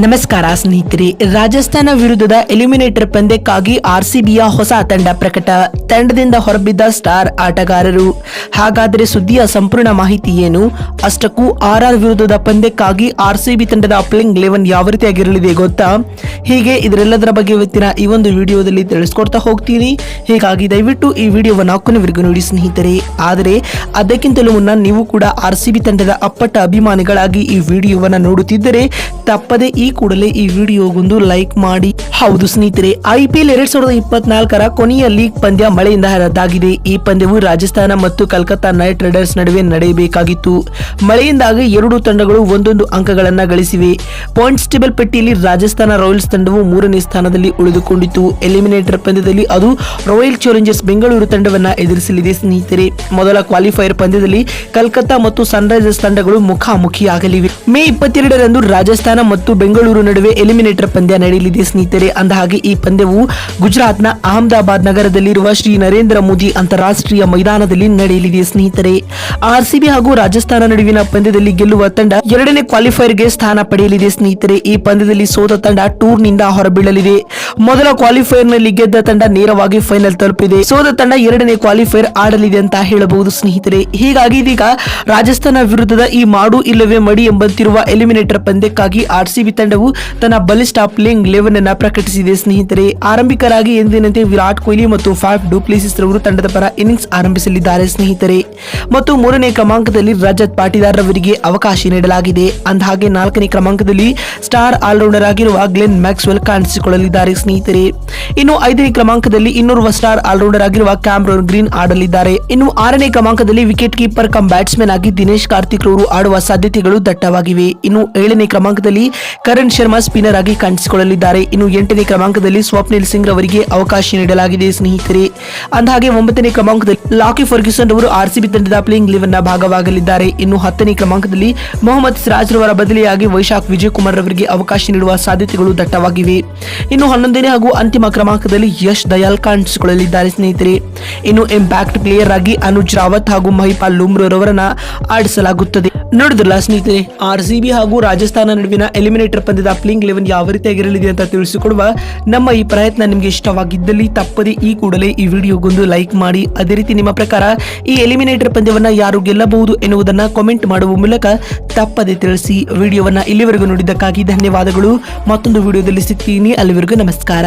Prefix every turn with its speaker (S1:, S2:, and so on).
S1: ನಮಸ್ಕಾರ ಸ್ನೇಹಿತರೆ, ರಾಜಸ್ಥಾನ ವಿರುದ್ಧದ ಎಲಿಮಿನೇಟರ್ ಪಂದ್ಯಕ್ಕಾಗಿ ಆರ್ಸಿಬಿಯ ಹೊಸ ತಂಡ ಪ್ರಕಟ. ತಂಡದಿಂದ ಹೊರಬಿದ್ದ ಸ್ಟಾರ್ ಆಟಗಾರರು. ಹಾಗಾದರೆ ಸುದ್ದಿಯ ಸಂಪೂರ್ಣ ಮಾಹಿತಿ ಏನು? ಅಷ್ಟಕ್ಕೂ ಆರ್ಆರ್ ವಿರುದ್ಧದ ಪಂದ್ಯಕ್ಕಾಗಿ ಆರ್ಸಿಬಿ ತಂಡದ ಪ್ಲೇಯಿಂಗ್ 11 ಯಾವ ರೀತಿಯಾಗಿರಲಿದೆ ಗೊತ್ತಾ? ಹೀಗೆ ಇದರೆಲ್ಲದರ ಬಗ್ಗೆ ಇವತ್ತಿನ ಈ ಒಂದು ವಿಡಿಯೋದಲ್ಲಿ ತಿಳಿಸ್ಕೊಡ್ತಾ ಹೋಗ್ತೀನಿ. ಹೀಗಾಗಿ ದಯವಿಟ್ಟು ಈ ವಿಡಿಯೋವನ್ನು ಕೊನೆವರೆಗೂ ನೋಡಿ ಸ್ನೇಹಿತರೆ. ಆದರೆ ಅದಕ್ಕಿಂತಲೂ ಮುನ್ನ ನೀವು ಕೂಡ ಆರ್ಸಿಬಿ ತಂಡದ ಅಪ್ಪಟ ಅಭಿಮಾನಿಗಳಾಗಿ ಈ ವಿಡಿಯೋವನ್ನು ನೋಡುತ್ತಿದ್ದರೆ ತಪ್ಪದೆ ಈ ಕೂಡಲೇ ಈ ವಿಡಿಯೋಗೊಂದು ಲೈಕ್ ಮಾಡಿ. ಹೌದು ಸ್ನೇಹಿತರೆ, IPL 2024ರ ಕೊನೆಯ ಲೀಗ್ ಪಂದ್ಯ ಮಳೆಯಿಂದ ರದ್ದಾಗಿದೆ. ಈ ಪಂದ್ಯವು ರಾಜಸ್ಥಾನ ಮತ್ತು ಕಲ್ಕತ್ತಾ ನೈಟ್ ರೈಡರ್ಸ್ ನಡುವೆ ನಡೆಯಬೇಕಾಗಿತ್ತು. ಮಳೆಯಿಂದಾಗಿ ಎರಡೂ ತಂಡಗಳು ಒಂದೊಂದು ಅಂಕಗಳನ್ನ ಗಳಿಸಿವೆ. ಪಾಯಿಂಟ್ಸ್ ಟೇಬಲ್ ಪಟ್ಟಿಯಲ್ಲಿ ರಾಜಸ್ಥಾನ ರಾಯಲ್ಸ್ ತಂಡವು 3ನೇ ಸ್ಥಾನದಲ್ಲಿ ಉಳಿದುಕೊಂಡಿತು. ಎಲಿಮಿನೇಟರ್ ಪಂದ್ಯದಲ್ಲಿ ಅದು ರಾಯಲ್ ಚಾಲೆಂಜರ್ಸ್ ಬೆಂಗಳೂರು ತಂಡವನ್ನ ಎದುರಿಸಲಿದೆ ಸ್ನೇಹಿತರೆ. ಮೊದಲ ಕ್ವಾಲಿಫೈಯರ್ ಪಂದ್ಯದಲ್ಲಿ ಕಲ್ಕತ್ತಾ ಮತ್ತು ಸನ್ರೈಸರ್ಸ್ ತಂಡಗಳು ಮುಖಾಮುಖಿಯಾಗಲಿವೆ. ಮೇ 22ರಂದು ರಾಜಸ್ಥಾನ ಮತ್ತು ಬೆಂಗಳೂರು ನಡುವೆ ಎಲಿಮಿನೇಟರ್ ಪಂದ್ಯ ನಡೆಯಲಿದೆ ಸ್ನೇಹಿತರೆ. ಅಂದಹಾಗೆ ಈ ಪಂದ್ಯವು ಗುಜರಾತ್ನ ಅಹಮದಾಬಾದ್ ನಗರದಲ್ಲಿರುವ ಶ್ರೀ ನರೇಂದ್ರ ಮೋದಿ ಅಂತಾರಾಷ್ಟ್ರೀಯ ಮೈದಾನದಲ್ಲಿ ನಡೆಯಲಿದೆ ಸ್ನೇಹಿತರೆ. ಆರ್ಸಿಬಿ ಹಾಗೂ ರಾಜಸ್ಥಾನ ನಡುವಿನ ಪಂದ್ಯದಲ್ಲಿ ಗೆಲ್ಲುವ ತಂಡ 2ನೇ ಕ್ವಾಲಿಫೈರ್ಗೆ ಸ್ಥಾನ ಪಡೆಯಲಿದೆ ಸ್ನೇಹಿತರೆ. ಈ ಪಂದ್ಯದಲ್ಲಿ ಸೋತ ತಂಡ ಟೂರ್ನಿಂದ ಹೊರಬೀಳಲಿದೆ. ಮೊದಲ ಕ್ವಾಲಿಫೈರ್ ನಲ್ಲಿ ಗೆದ್ದ ತಂಡ ನೇರವಾಗಿ ಫೈನಲ್ ತಲುಪಿದೆ. ಸೋತ ತಂಡ 2ನೇ ಕ್ವಾಲಿಫೈರ್ ಆಡಲಿದೆ ಅಂತ ಹೇಳಬಹುದು ಸ್ನೇಹಿತರೆ. ಹೀಗಾಗಿ ಇದೀಗ ರಾಜಸ್ಥಾನ ವಿರುದ್ಧದ ಈ ಮಾಡು ಇಲ್ಲವೇ ಮಡಿ ಎಂಬಂತಿರುವ ಎಲಿಮಿನೇಟರ್ ಪಂದ್ಯಕ್ಕಾಗಿ ಆರ್ಸಿಬಿ ತಂಡವು ತನ್ನ ಬಲಿಷ್ಠ ಪ್ಲೇಯಿಂಗ್ 11 ಅನ್ನು ಪ್ರಕಟಿಸಿದೆ ಸ್ನೇಹಿತರೆ. ಆರಂಭಿಕರಾಗಿ ಎಂದಿನಂತೆ ವಿರಾಟ್ ಕೊಹ್ಲಿ ಮತ್ತು ಫಾಫ್ ಡು ಪ್ಲೆಸಿಸ್ ರವರು ತಂಡದ ಪರ ಇನ್ನಿಂಗ್ಸ್ ಆರಂಭಿಸಲಿದ್ದಾರೆ ಸ್ನೇಹಿತರೆ. ಮತ್ತು 3ನೇ ಕ್ರಮಾಂಕದಲ್ಲಿ ರಜತ್ ಪಾಟಿದಾರ್ ರವರಿಗೆ ಅವಕಾಶ ನೀಡಲಾಗಿದೆ. ಅಂದಹಾಗೆ 4ನೇ ಕ್ರಮಾಂಕದಲ್ಲಿ ಸ್ಟಾರ್ ಆಲ್ರೌಂಡರ್ ಆಗಿರುವ ಗ್ಲೆನ್ ಮ್ಯಾಕ್ಸ್ವೆಲ್ ಕಾಣಿಸಿಕೊಳ್ಳಲಿದ್ದಾರೆ ಸ್ನೇಹಿತರೆ. ಇನ್ನು 5ನೇ ಕ್ರಮಾಂಕದಲ್ಲಿ ಇನ್ನೋರ್ವ ಸ್ಟಾರ್ ಆಲ್ರೌಂಡರ್ ಆಗಿರುವ ಕ್ಯಾಮ್ರನ್ ಗ್ರೀನ್ ಆಡಲಿದ್ದಾರೆ. ಇನ್ನು 6ನೇ ಕ್ರಮಾಂಕದಲ್ಲಿ ವಿಕೆಟ್ ಕೀಪರ್ ಕಮ್ ಬ್ಯಾಟ್ಸ್ಮನ್ ಆಗಿ ದಿನೇಶ್ ಕಾರ್ತಿಕ್ ರವರು ಆಡುವ ಸಾಧ್ಯತೆಗಳು ದಟ್ಟವಾಗಿವೆ. ಇನ್ನು 7ನೇ ಕ್ರಮಾಂಕದಲ್ಲಿ ಕರಣ್ ಶರ್ಮಾ ಸ್ಪಿನ್ನರ್ ಆಗಿ ಕಾಣಿಸಿಕೊಳ್ಳಲಿದ್ದಾರೆ. ಇನ್ನು 8ನೇ ಕ್ರಮಾಂಕದಲ್ಲಿ ಸ್ವಪ್ನಿಲ್ ಸಿಂಗ್ ರವರಿಗೆ ಅವಕಾಶ ನೀಡಲಾಗಿದೆ ಸ್ನೇಹಿತರೆ. ಅಂದಹಾಗೆ 9ನೇ ಕ್ರಮಾಂಕದಲ್ಲಿ ಲಾಕಿ ಫರ್ಗ್ಯೂಸನ್ ರವರು ಆರ್ಸಿಬಿ ತಂಡದ ಪ್ಲೇಯಿಂಗ್ 11 ನ ಭಾಗವಾಗಲಿದ್ದಾರೆ. ಇನ್ನು 10ನೇ ಕ್ರಮಾಂಕದಲ್ಲಿ ಮೊಹಮ್ಮದ್ ಸಿರಾಜ್ ರವರ ಬದಲಿಯಾಗಿ ವೈಶಾಖ್ ವಿಜಯ್ ಕುಮಾರ್ ರವರಿಗೆ ಅವಕಾಶ ನೀಡುವ ಸಾಧ್ಯತೆಗಳು ದಟ್ಟವಾಗಿವೆ. ಇನ್ನು 11ನೇ ಹಾಗೂ ಅಂತಿಮ ಕ್ರಮಾಂಕದಲ್ಲಿ ಯಶ್ ದಯಾಲ್ ಕಾಣಿಸಿಕೊಳ್ಳಲಿದ್ದಾರೆ ಸ್ನೇಹಿತರೆ. ಇನ್ನು ಇಂಪ್ಯಾಕ್ಟ್ ಪ್ಲೇಯರ್ ಆಗಿ ಅನುಜ್ ರಾವತ್ ಹಾಗೂ ಮಹಿಪಾಲ್ ಲೂಮ್ರೋ ರವರನ್ನ ಆಡಿಸಲಾಗುತ್ತದೆ. ನೋಡಿದ್ರಲ್ಲ ಸ್ನೇಹಿತರೆ, ಆರ್ಸಿಬಿ ಹಾಗೂ ರಾಜಸ್ಥಾನ ನಡುವಿನ ಎಲಿಮಿನೇಟರ್ ಪಂದ್ಯದ ಪ್ಲೇಯಿಂಗ್ 11 ಯಾವ ರೀತಿಯಾಗಿರಲಿದೆ ಅಂತ ತಿಳಿಸಿಕೊಡುವ ನಮ್ಮ ಈ ಪ್ರಯತ್ನ ನಿಮಗೆ ಇಷ್ಟವಾಗಿದ್ದಲ್ಲಿ ತಪ್ಪದೆ ಈ ಕೂಡಲೇ ಈ ವಿಡಿಯೋಗೊಂದು ಲೈಕ್ ಮಾಡಿ. ಅದೇ ರೀತಿ ನಿಮ್ಮ ಪ್ರಕಾರ ಈ ಎಲಿಮಿನೇಟರ್ ಪಂದ್ಯವನ್ನ ಯಾರು ಗೆಲ್ಲಬಹುದು ಎನ್ನುವುದನ್ನ ಕಾಮೆಂಟ್ ಮಾಡುವ ಮೂಲಕ ತಪ್ಪದೆ ತಿಳಿಸಿ. ವಿಡಿಯೋವನ್ನ ಇಲ್ಲಿವರೆಗೂ ನೋಡಿದ್ದಕ್ಕಾಗಿ ಧನ್ಯವಾದಗಳು. ಮತ್ತೊಂದು ವಿಡಿಯೋದಲ್ಲಿ ಸಿಗ್ತೀನಿ. ಅಲ್ಲಿವರೆಗೂ ನಮಸ್ಕಾರ.